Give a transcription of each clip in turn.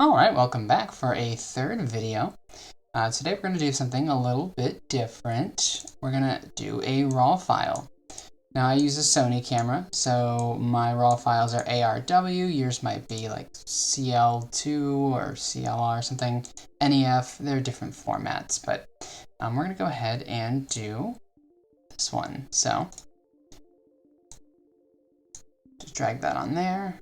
Alright, welcome back for a third video. Today we're going to do something a little bit different. We're going to do a RAW file. Now I use a Sony camera, so my RAW files are ARW, yours might be like CL2 or CLR or something, NEF, they're different formats, but we're going to go ahead and do this one. So, just drag that on there.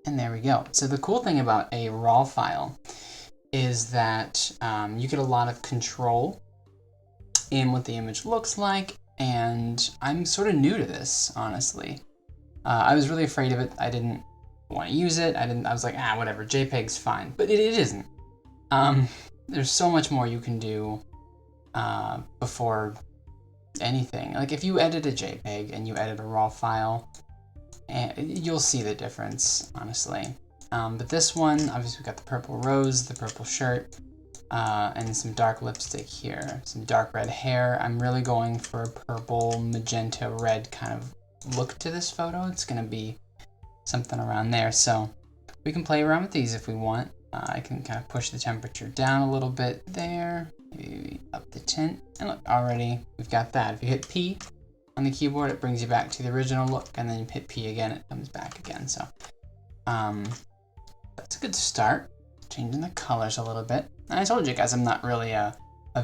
And there we go. So the cool thing about a RAW file is that you get a lot of control in what the image looks like, and I'm sort of new to this, honestly. I was really afraid of it. I didn't want to use it. I was like, whatever, JPEG's fine. But it isn't. There's so much more you can do before anything. Like if you edit a JPEG and you edit a RAW file, you'll see the difference, honestly. But this one, obviously we've got the purple rose, the purple shirt, and some dark lipstick here, some dark red hair. I'm really going for a purple, magenta, red kind of look to this photo. It's gonna be something around there. So we can play around with these if we want. I can kind of push the temperature down a little bit there, maybe up the tint, and look, already we've got that. If you hit P on the keyboard, it brings you back to the original look, and then you hit P again, it comes back again. So that's a good start. Changing the colors a little bit. And I told you guys I'm not really a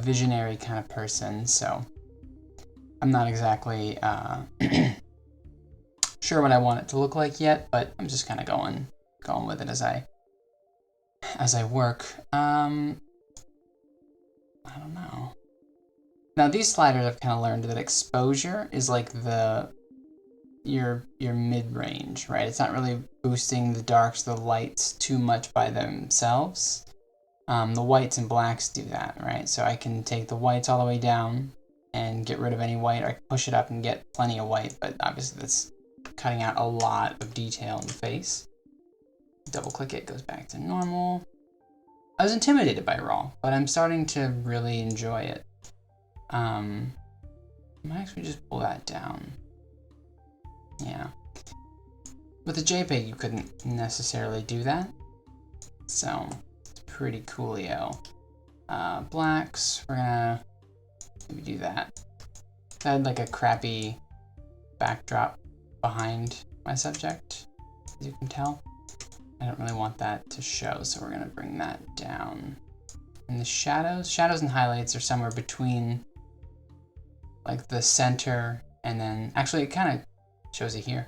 visionary kind of person, so I'm not exactly sure what I want it to look like yet, but I'm just kind of going with it as I work. I don't know. Now these sliders, I've kind of learned that exposure is like your mid-range, right? It's not really boosting the darks, the lights too much by themselves. The whites and blacks do that, right? So I can take the whites all the way down and get rid of any white, or I can push it up and get plenty of white, but obviously that's cutting out a lot of detail in the face. Double click it, goes back to normal. I was intimidated by RAW, but I'm starting to really enjoy it. I might actually just pull that down. Yeah. With the JPEG, you couldn't necessarily do that. So, it's pretty coolio. Blacks, we're gonna maybe do that. I had like a crappy backdrop behind my subject, as you can tell. I don't really want that to show, so we're gonna bring that down. And the shadows and highlights are somewhere between like the center and then, actually it kind of shows it here.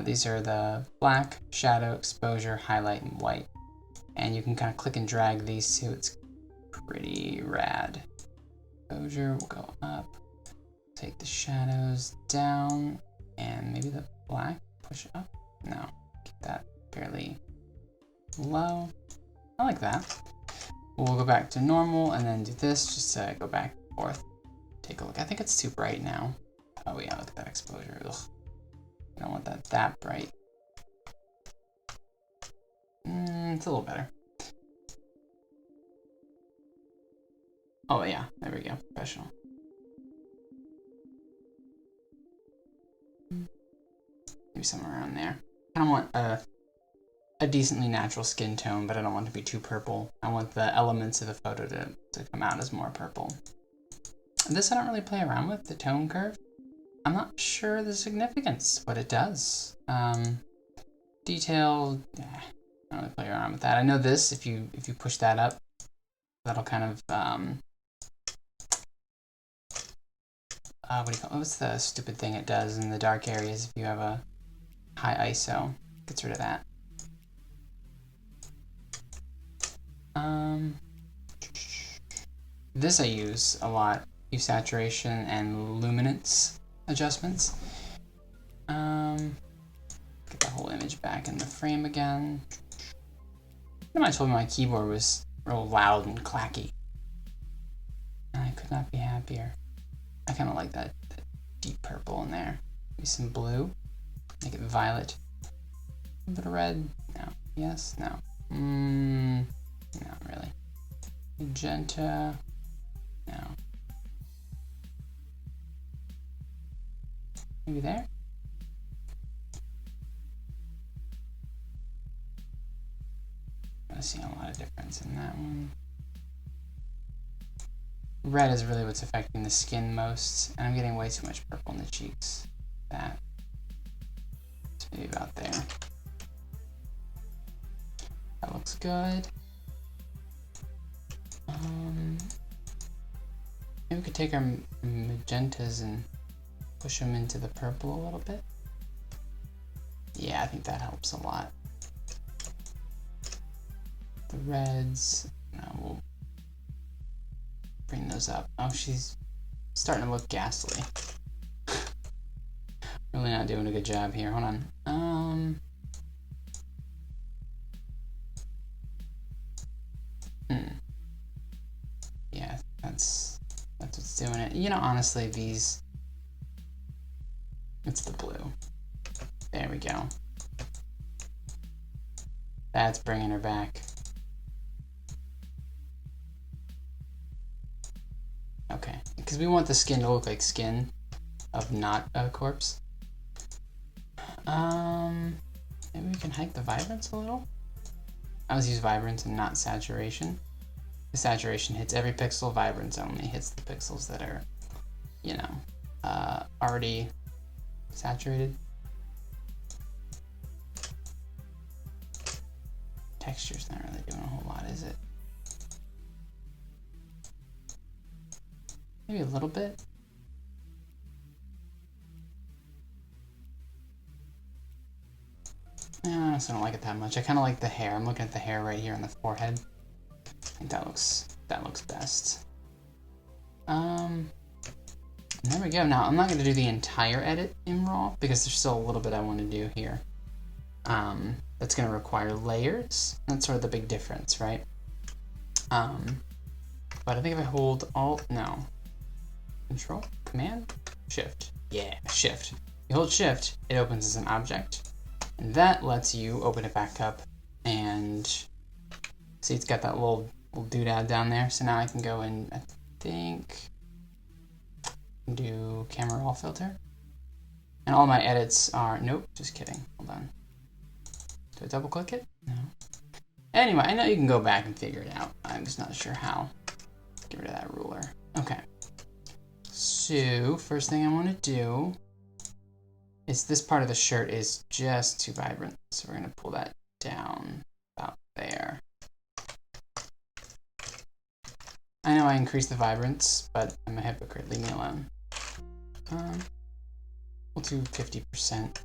These are the black, shadow, exposure, highlight, and white. And you can kind of click and drag these two. It's pretty rad. Exposure will go up. Take the shadows down, and maybe the black, push it up. No, keep that fairly low. I like that. We'll go back to normal and then do this just to go back and forth. Take a look. I think it's too bright now. Oh yeah, look at that exposure. Ugh. I don't want that bright. It's a little better. Oh yeah, there we go. Professional. Maybe somewhere around there. I don't want a decently natural skin tone, but I don't want it to be too purple. I want the elements of the photo to come out as more purple. This I don't really play around with, the tone curve. I'm not sure the significance, but it does. Detail, I don't really play around with that. I know this, if you push that up, that'll kind of, what do you call it? What's the stupid thing it does in the dark areas if you have a high ISO? Gets rid of that. This I use a lot, hue saturation and luminance adjustments. Get the whole image back in the frame again. Somebody told me my keyboard was real loud and clacky. And I could not be happier. I kind of like that deep purple in there. Maybe some blue. Make it violet. A little bit of red. No. Yes. No. Not really. Magenta. No. Maybe there? to see a lot of difference in that one. Red is really what's affecting the skin most, and I'm getting way too much purple in the cheeks. That's maybe about there. That looks good. Maybe we could take our magentas and push them into the purple a little bit. Yeah, I think that helps a lot. The reds, no, we'll bring those up. Oh, she's starting to look ghastly. Really not doing a good job here. Hold on. Yeah, that's what's doing it. You know, honestly, it's the blue. There we go. That's bringing her back. Okay, because we want the skin to look like skin of not a corpse. Maybe we can hike the vibrance a little. I always use vibrance and not saturation. The saturation hits every pixel, vibrance only hits the pixels that are, you know, already saturated. Texture's not really doing a whole lot, is it? Maybe a little bit. I also don't like it that much. I kind of like the hair. I'm looking at the hair right here on the forehead. I think that looks best. There we go. Now I'm not going to do the entire edit in RAW because there's still a little bit I want to do here. That's going to require layers. That's sort of the big difference, right? But I think if I hold Control, Command, Shift. Yeah, Shift. You hold Shift, it opens as an object. And that lets you open it back up and see it's got that little doodad down there. So now I can go and I think do camera raw filter. And all my edits are, nope, just kidding. Hold on. Do I double click it? No. Anyway, I know you can go back and figure it out. I'm just not sure how. Get rid of that ruler. Okay. So first thing I want to do is this part of the shirt is just too vibrant. So we're going to pull that down about there. I know I increased the vibrance, but I'm a hypocrite. Leave me alone. We'll do 50%. And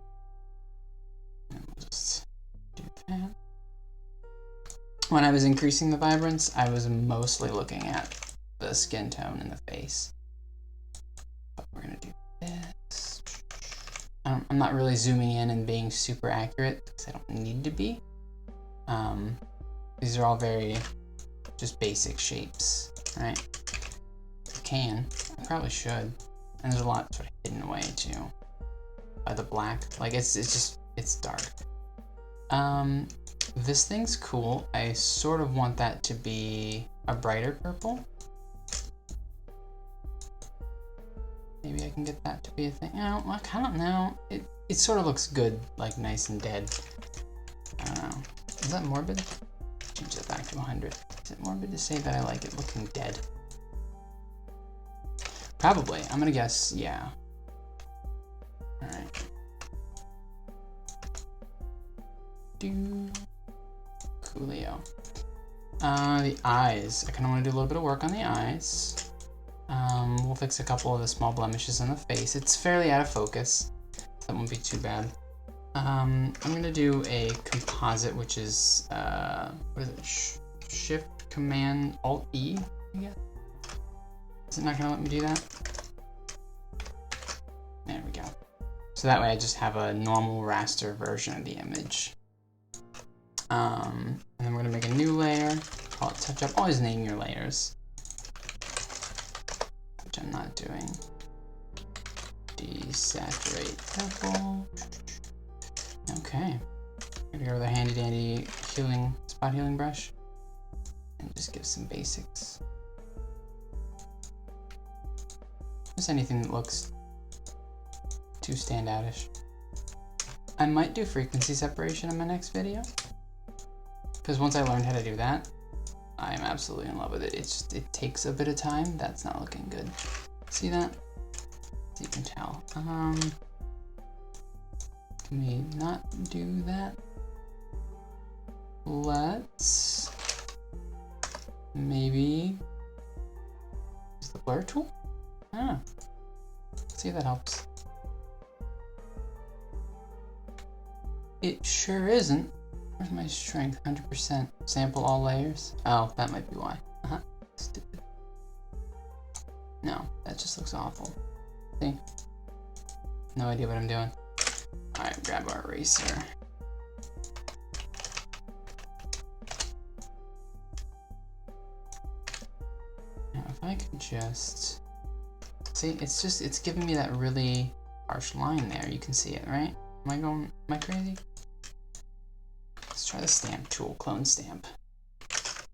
we'll just do that. When I was increasing the vibrance, I was mostly looking at the skin tone in the face. But we're going to do this. I'm not really zooming in and being super accurate because I don't need to be. These are all very just basic shapes, right? I can. I probably should. And there's a lot sort of hidden away too by the black. Like it's dark. This thing's cool. I sort of want that to be a brighter purple. Maybe I can get that to be a thing. No, I don't know. It sort of looks good, like nice and dead. I don't know. Is that morbid? Change that back to 100. Is it morbid to say that I like it looking dead? Probably. I'm gonna guess, yeah. Alright. Coolio. The eyes. I kind of want to do a little bit of work on the eyes. We'll fix a couple of the small blemishes on the face. It's fairly out of focus. So that won't be too bad. I'm gonna do a composite, which is what is it? Shift Command Alt E. I guess. Is it not gonna let me do that? There we go. So that way I just have a normal raster version of the image. And then we're gonna make a new layer. Call it Touch Up. Always name your layers. Which I'm not doing. Desaturate purple. Okay. I'm gonna go with a handy dandy spot healing brush and just give some basics. Just anything that looks too standoutish. I might do frequency separation in my next video. Because once I learned how to do that, I'm absolutely in love with it. It's just, it takes a bit of time. That's not looking good. See that? So you can tell. Can we not do that? Let's maybe use the blur tool. Ah, see if that helps. It sure isn't. Where's my strength? 100%. Sample all layers. Oh, that might be why. Stupid. No, that just looks awful. See? No idea what I'm doing. Alright, grab our eraser. Now, if I could just... See, it's giving me that really harsh line there. You can see it, right? Am I crazy? Let's try the stamp tool, clone stamp. If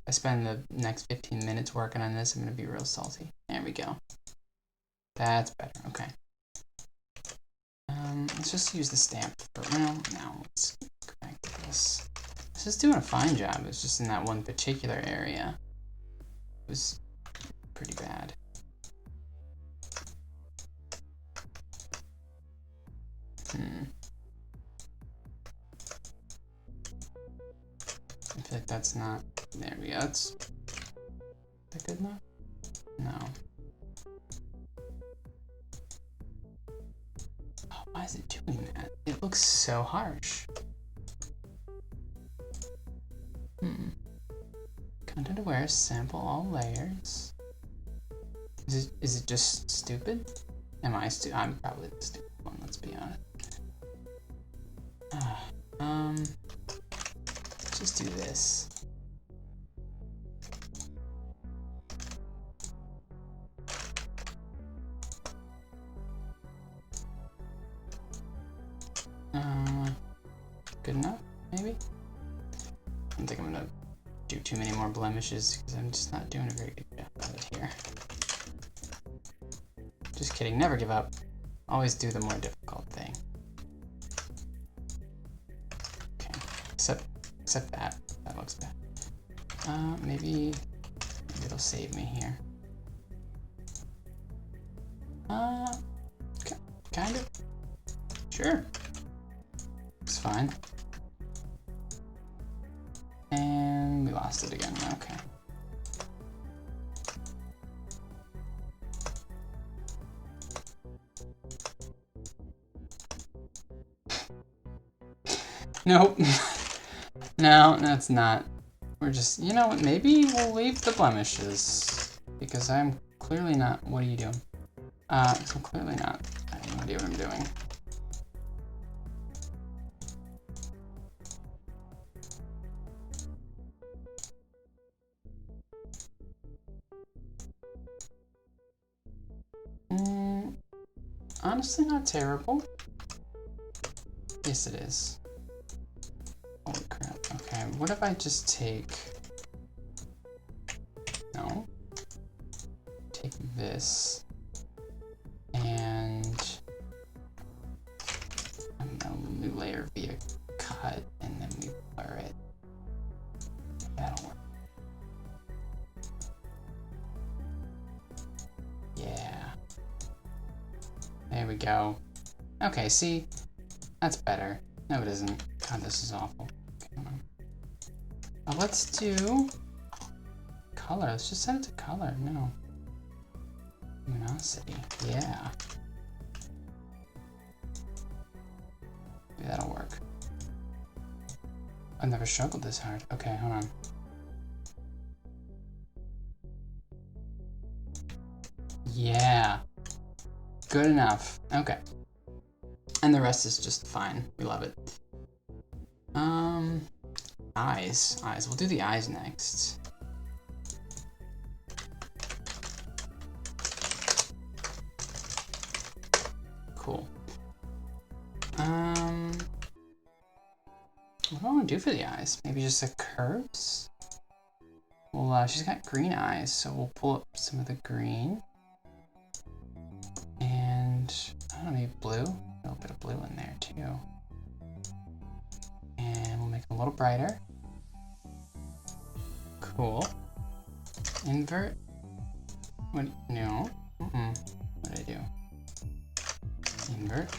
I spend the next 15 minutes working on this, I'm gonna be real salty. There we go. That's better, okay. Let's just use the stamp for now. Let's go back to this. This is doing a fine job. It's just in that one particular area. It was pretty bad. I feel like that's not, there we go, is that good enough? No. Oh, why is it doing that? It looks so harsh. Content aware, sample all layers. Is it just stupid? Am I stupid? I'm probably the stupid one, let's be honest. Let's just do this. Good enough, maybe? I don't think I'm gonna do too many more blemishes because I'm just not doing a very good job of it here. Just kidding, never give up. Always do the more difficult thing. Okay, except that. That looks bad. Maybe it'll save me here. Kind of. Sure. Looks fine. And we lost it again. Okay. Nope. No, that's not. We're just, you know what, maybe we'll leave the blemishes. Because I'm clearly not, what are you doing? So clearly not. I have no idea what I'm doing. Honestly, not terrible. Yes, it is. Holy crap. Okay, what if I just take... No. Take this. And... we layer via cut, and then we blur it. That'll work. Yeah. There we go. Okay, see? That's better. No, it isn't. God, this is awful. Okay, hold on. Let's do color. Let's just set it to color. No. Luminosity. Yeah. Maybe that'll work. I've never struggled this hard. Okay, hold on. Yeah. Good enough. Okay. And the rest is just fine. We love it. Eyes. Eyes. We'll do the eyes next. Cool. What do I want to do for the eyes? Maybe just the curves? Well, she's got green eyes, so we'll pull up some of the green. And, I don't know, maybe blue? A little bit of blue in there, too. And we'll make it a little brighter. Cool. Invert. What? No. What did I do? Invert.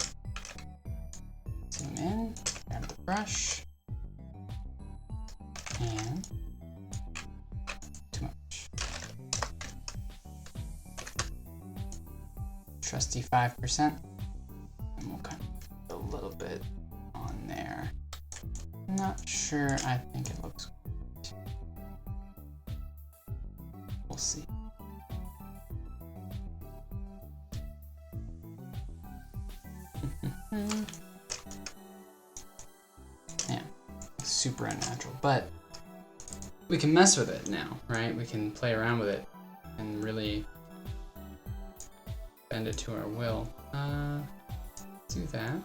Zoom in. Grab the brush. And too much. Trusty 5%. And we'll kind of put a little bit on there. Not sure. I think it looks great. We'll see. Yeah, super unnatural, but we can mess with it now, right? We can play around with it and really bend it to our will. Do that.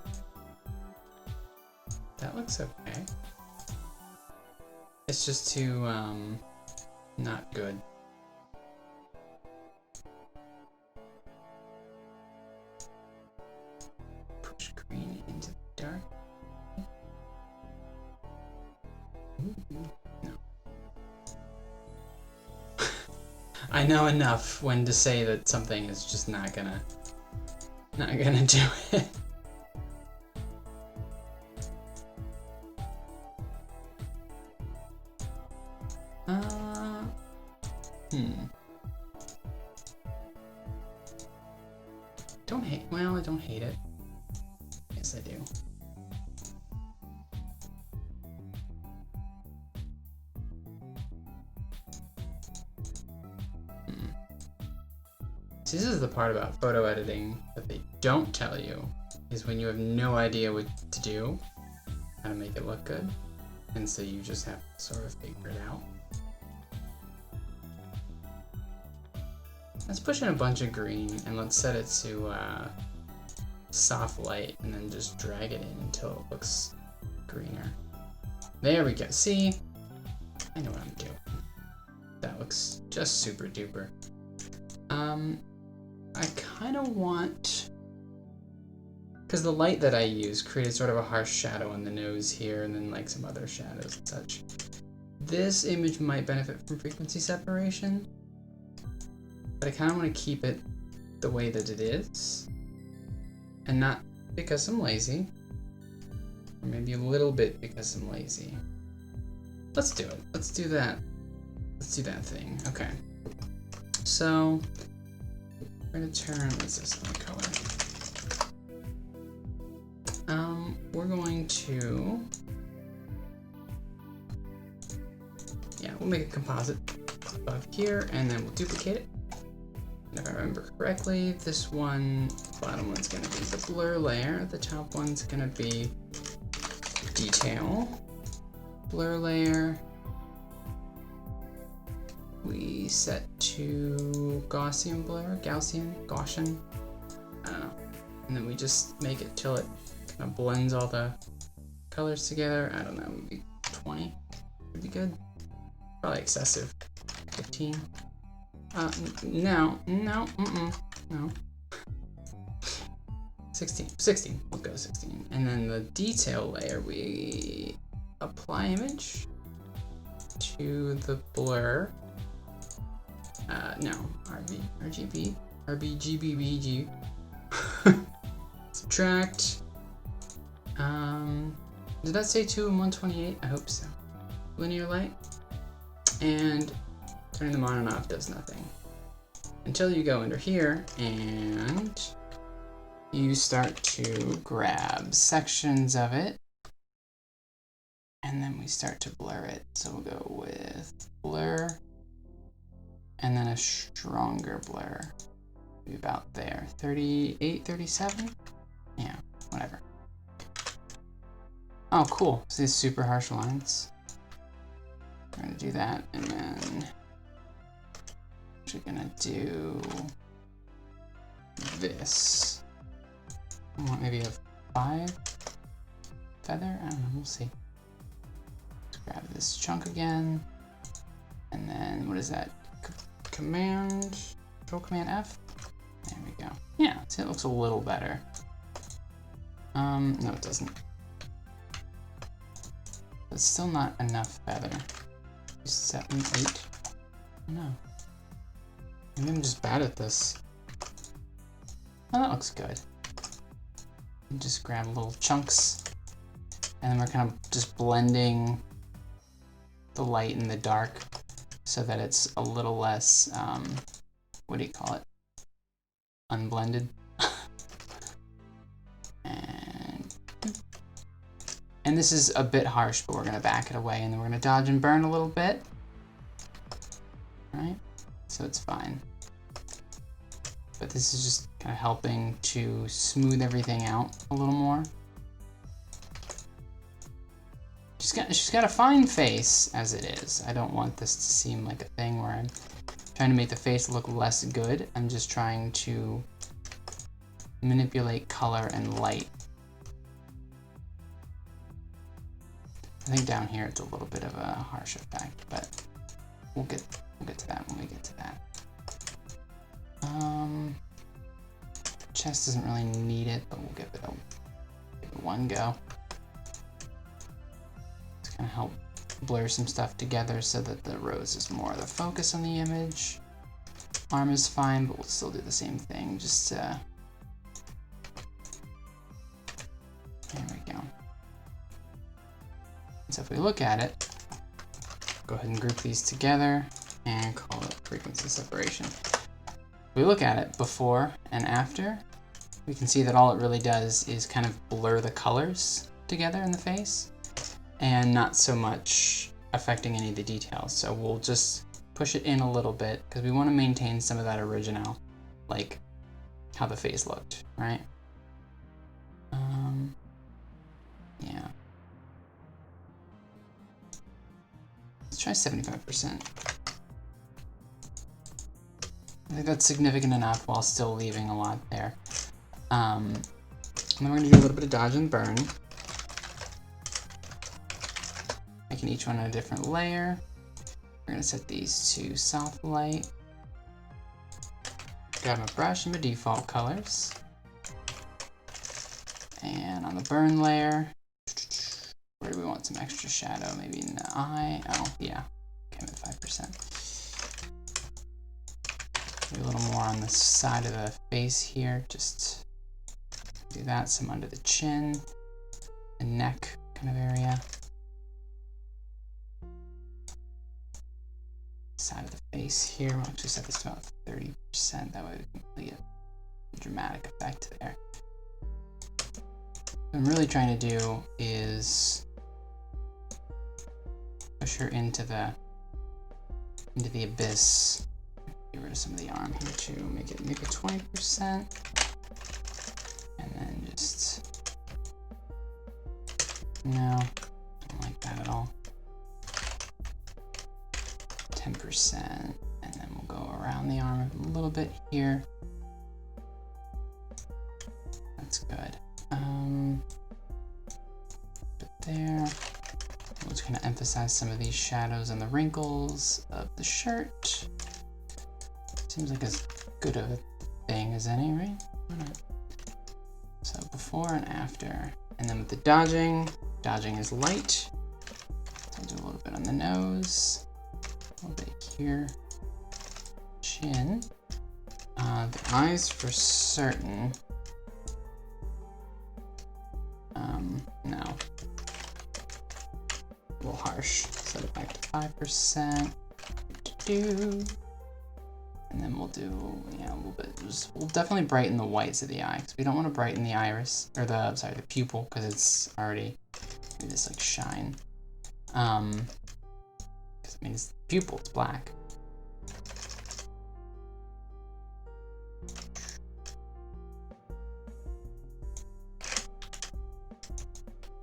That looks okay. It's just too, not good. Push green into the dark. No. I know enough when to say that something is just not gonna do it. Don't hate, well, I don't hate it. Yes, I do. So this is the part about photo editing that they don't tell you, is when you have no idea what to do, how to make it look good, and so you just have to sort of figure it out. Let's push in a bunch of green and let's set it to soft light and then just drag it in until it looks greener. There we go. See? I know what I'm doing. That looks just super duper. I kind of want, because the light that I use created sort of a harsh shadow on the nose here and then like some other shadows and such. This image might benefit from frequency separation, but I kind of want to keep it the way that it is, and not because I'm lazy, or maybe a little bit because I'm lazy. Let's do it. Let's do that. Let's do that thing. Okay. So we're gonna turn, what's this other color? We're going to, yeah, we'll make a composite above here, and then we'll duplicate it. And if I remember correctly, this one, the bottom one's gonna be the blur layer, the top one's gonna be detail. Blur layer, we set to Gaussian blur, Gaussian, I don't know. And then we just make it till it kind of blends all the colors together. I don't know, maybe 20 would be good. Probably excessive. 15. No. 16, we'll go 16. And then the detail layer, we apply image to the blur. No, RGBBG. Subtract. Did that say 2 and 128? I hope so. Linear light. And turning them on and off does nothing. Until you go under here and you start to grab sections of it. And then we start to blur it. So we'll go with blur. And then a stronger blur. Maybe about there. 38, 37? Yeah, whatever. Oh, cool. So these super harsh lines. We're gonna do that, and then we're gonna do this. I want maybe a 5 feather? I don't know, we'll see. Let's grab this chunk again. And then, what is that? Control Command F? There we go. Yeah, see, it looks a little better. No, it doesn't. It's still not enough feather. 7, 8. No. Maybe I'm just bad at this. Oh, that looks good. And just grab little chunks. And then we're kind of just blending the light and the dark so that it's a little less, what do you call it? Unblended. And this is a bit harsh, but we're gonna back it away and then we're gonna dodge and burn a little bit. Right? So it's fine. But this is just kind of helping to smooth everything out a little more. She's got a fine face as it is. I don't want this to seem like a thing where I'm trying to make the face look less good. I'm just trying to manipulate color and light. I think down here it's a little bit of a harsh effect, but we'll get to that when we get to that. Chest doesn't really need it, but we'll give it one go. It's gonna help blur some stuff together so that the rose is more the focus on the image. Arm is fine, but we'll still do the same thing. Just there we go. So if we look at it, go ahead and group these together and call it frequency separation. If we look at it before and after, we can see that all it really does is kind of blur the colors together in the face and not so much affecting any of the details. So we'll just push it in a little bit because we want to maintain some of that original, like how the face looked, right? Yeah. Let's try 75%. I think that's significant enough while still leaving a lot there. And then we're gonna do a little bit of dodge and burn. Making each one on a different layer. We're gonna set these to soft light. Grab my brush and my default colors. And on the burn layer, where do we want some extra shadow? Maybe in the eye. Oh, yeah. Okay, with 5%. Maybe a little more on the side of the face here. Just do that. Some under the chin, the neck kind of area. Side of the face here. We'll actually set this to about 30%. That way we can really get a dramatic effect there. What I'm really trying to do is push her into the abyss. Get rid of some of the arm here too. Make it 20%, and then just no, I don't like that at all. 10%, and then we'll go around the arm a little bit here. That's good. But there. We're just going to emphasize some of these shadows and the wrinkles of the shirt. Seems like as good of a thing as any, right? So before and after. And then with the dodging is light. So I'll do a little bit on the nose, a little bit here, chin. The eyes for certain. No. A little harsh. Set it back to 5%. And then we'll do, yeah, a little bit. We'll definitely brighten the whites of the eye because we don't want to brighten the iris or the pupil because it's already this like shine. Because I mean it's the pupil, it's black.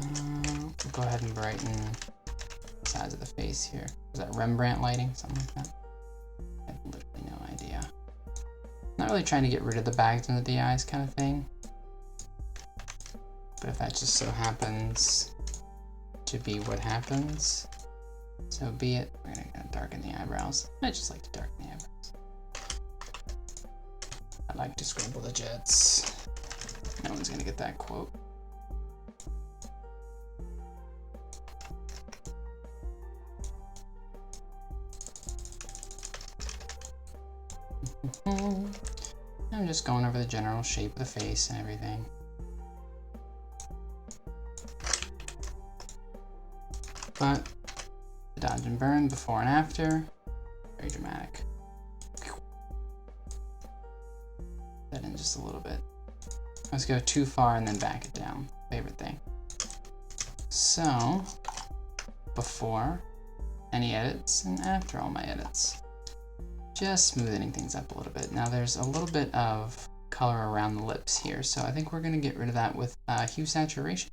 We'll go ahead and brighten the sides of the face here. Is that Rembrandt lighting? Something like that? I have literally no idea. Not really trying to get rid of the bags under the eyes kind of thing. But if that just so happens to be what happens, so be it. We're gonna darken the eyebrows. I just like to darken the eyebrows. I like to scramble the jets. No one's gonna get that quote. I'm just going over the general shape of the face and everything. But the dodge and burn before and after, very dramatic. That in just a little bit. Let's go too far and then back it down. Favorite thing. So, before any edits and after all my edits. Just smoothing things up a little bit. Now there's a little bit of color around the lips here, so I think we're gonna get rid of that with hue saturation.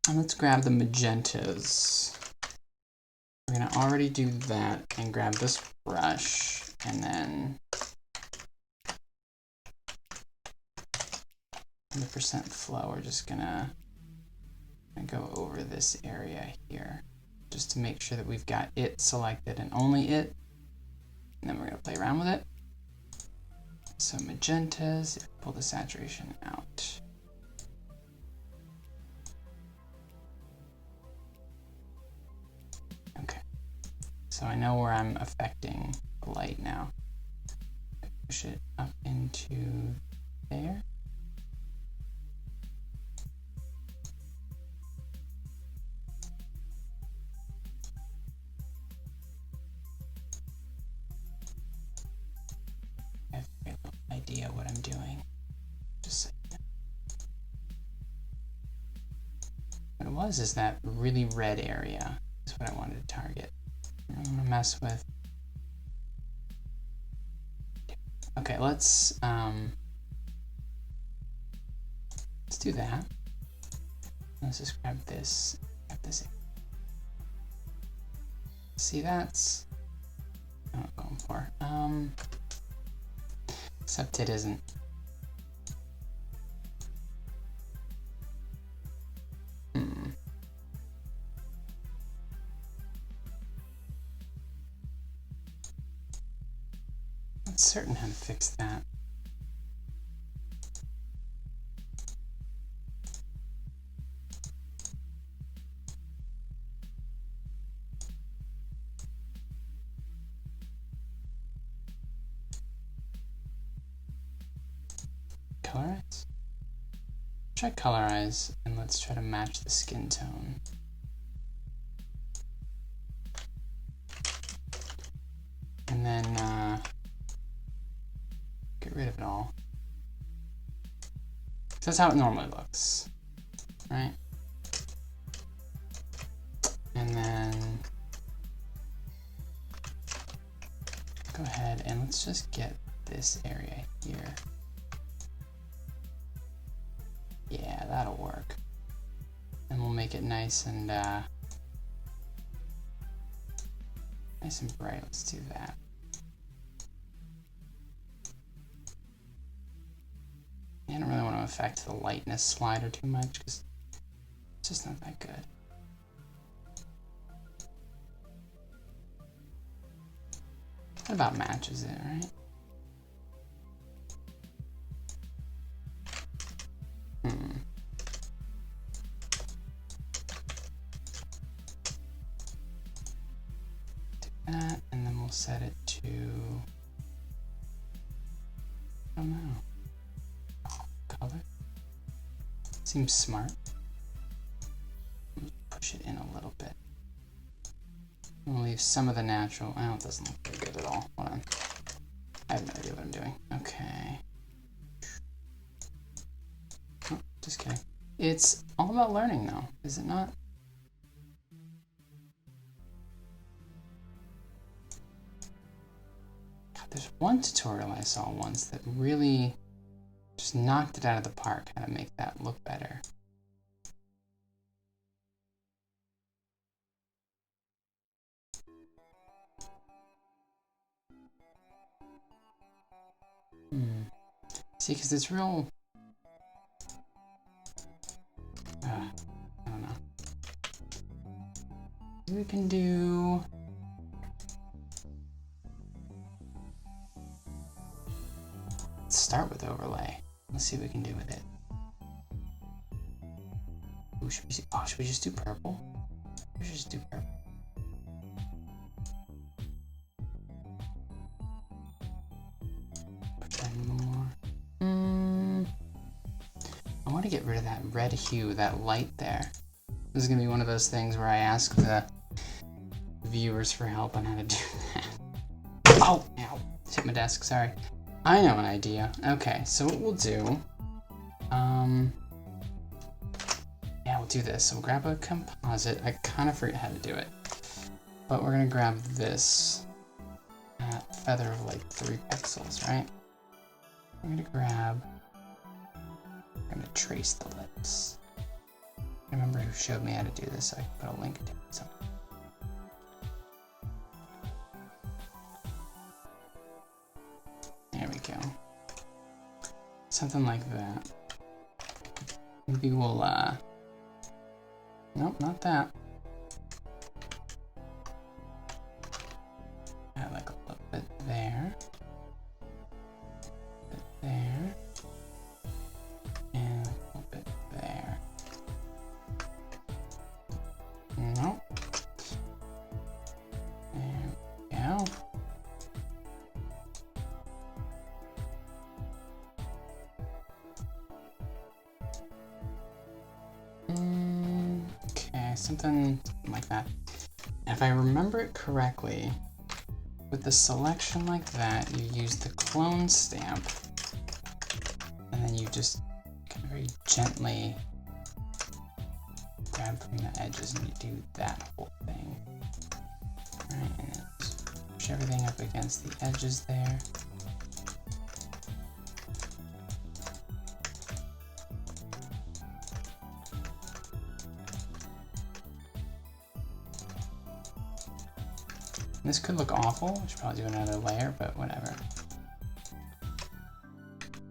And let's grab the magentas. We're gonna already do that and grab this brush and then 100% flow. We're just gonna go over this area here just to make sure that we've got it selected and only it. And then we're gonna play around with it. So magentas, pull the saturation out. Okay, so I know where I'm affecting the light now. Push it up into there. I have a little idea what I'm doing. Just so you know. What it was is that really red area. Is what I wanted to target. I'm gonna mess with. Okay, let's do that. Let's just grab this. Grab this. See, that's what I'm going for. Except it isn't. Not certain how to fix that. Colorize? Try colorize and let's try to match the skin tone. And then get rid of it all. So that's how it normally looks, right? And then go ahead and let's just get this area here. Yeah, that'll work. And we'll make it nice and nice and bright. Let's do that. I don't really want to affect the lightness slider too much because it's just not that good. That about matches it, right? Do that, and then we'll set it to, I don't know, color. Seems smart. Push it in a little bit. We'll leave some of the natural. Oh, it doesn't look very good at all. Hold on. I have no idea what I'm doing. Okay. Oh, just kidding. It's all about learning, though, is it not? God, there's one tutorial I saw once that really just knocked it out of the park, how to make that look better. See, because it's real. I don't know. Maybe we can do. Let's start with overlay. Let's see what we can do with it. Ooh, should we just do purple? We should just do purple. red hue, that light there. This is gonna be one of those things where I ask the viewers for help on how to do that. Oh, ow, hit my desk, sorry. I know an idea. Okay, so what we'll do, yeah, we'll do this. So we'll grab a composite. I kind of forget how to do it, but we're gonna grab this feather of like 3 pixels, right? We're gonna trace the lips. I remember who showed me how to do this, so I can put a link to it. So. There we go. Something like that. Maybe we'll, nope, not that. Add like a little bit there. A bit there. And a little bit there. Nope. There we go. Okay, something like that. If I remember it correctly, with the selection like that, you use the clone stamp, and then you just kind of very gently grab from the edges and you do that whole thing. Alright, and then just push everything up against the edges there. This could look awful. I should probably do another layer, but whatever.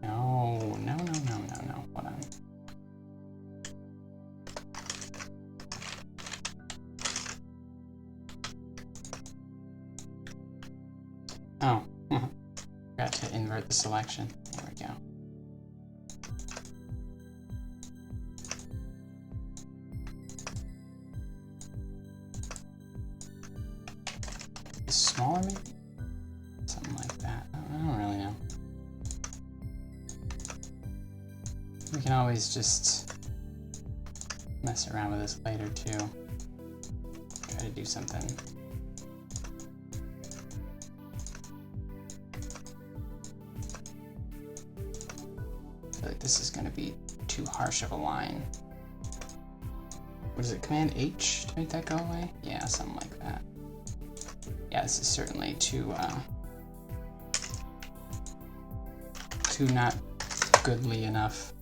No. Hold on. Oh, forgot to invert the selection. There we go. Smaller maybe? Something like that. I don't really know. We can always just mess around with this later too. Try to do something. I feel like this is going to be too harsh of a line. What is it? Command H to make that go away? Yeah, something like that. Yeah, this is certainly too not goodly enough.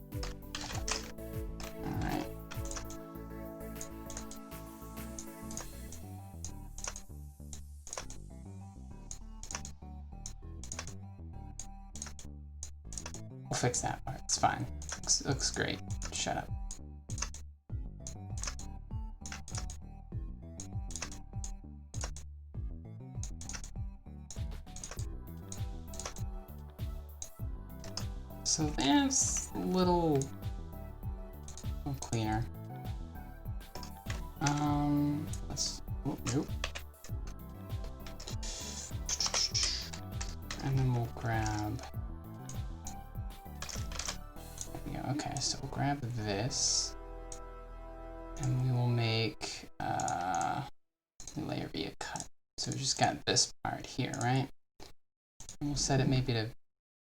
All right. We'll fix that part. It's fine. Looks great. Shut up. So that's a little cleaner. Nope. And then we'll grab, there we go. Okay, so we'll grab this and we will make layer via cut. So we just got this part here, right? And we'll set it maybe to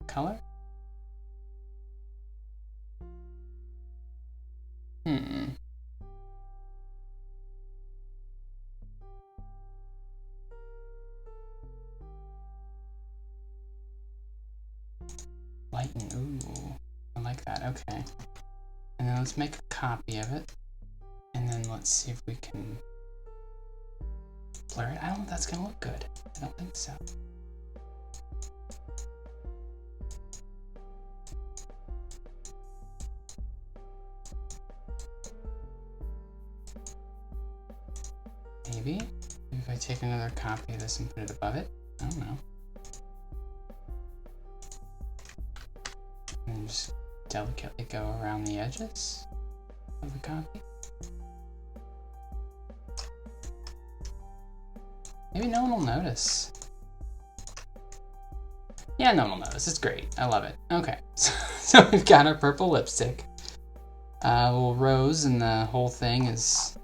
color. Lighten, ooh, I like that, okay. And then let's make a copy of it. And then let's see if we can blur it. I don't know if that's gonna look good. I don't think so. Maybe if I take another copy of this and put it above it, I don't know. And just delicately go around the edges of the copy. Maybe no one will notice. Yeah, no one will notice. It's great. I love it. Okay, so we've got our purple lipstick. Little rose, and the whole thing is,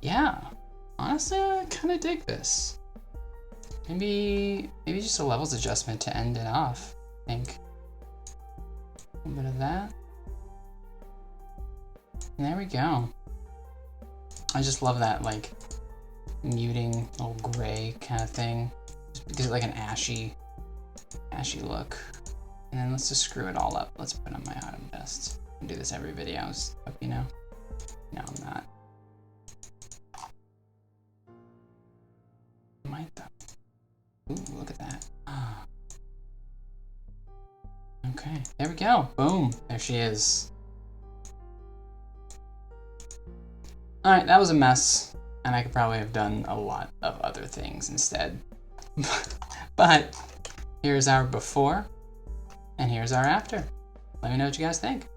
yeah. Honestly, I kind of dig this. Maybe just a levels adjustment to end it off. I think a little bit of that. And there we go. I just love that like muting little gray kind of thing. Just gives it like an ashy look. And then let's just screw it all up. Let's put on my autumn vest. I do this every video, you know. No, I'm not. I might though. Ooh, look at that. Okay, there we go. Boom, there she is. Alright, that was a mess, and I could probably have done a lot of other things instead. But here's our before, and here's our after. Let me know what you guys think.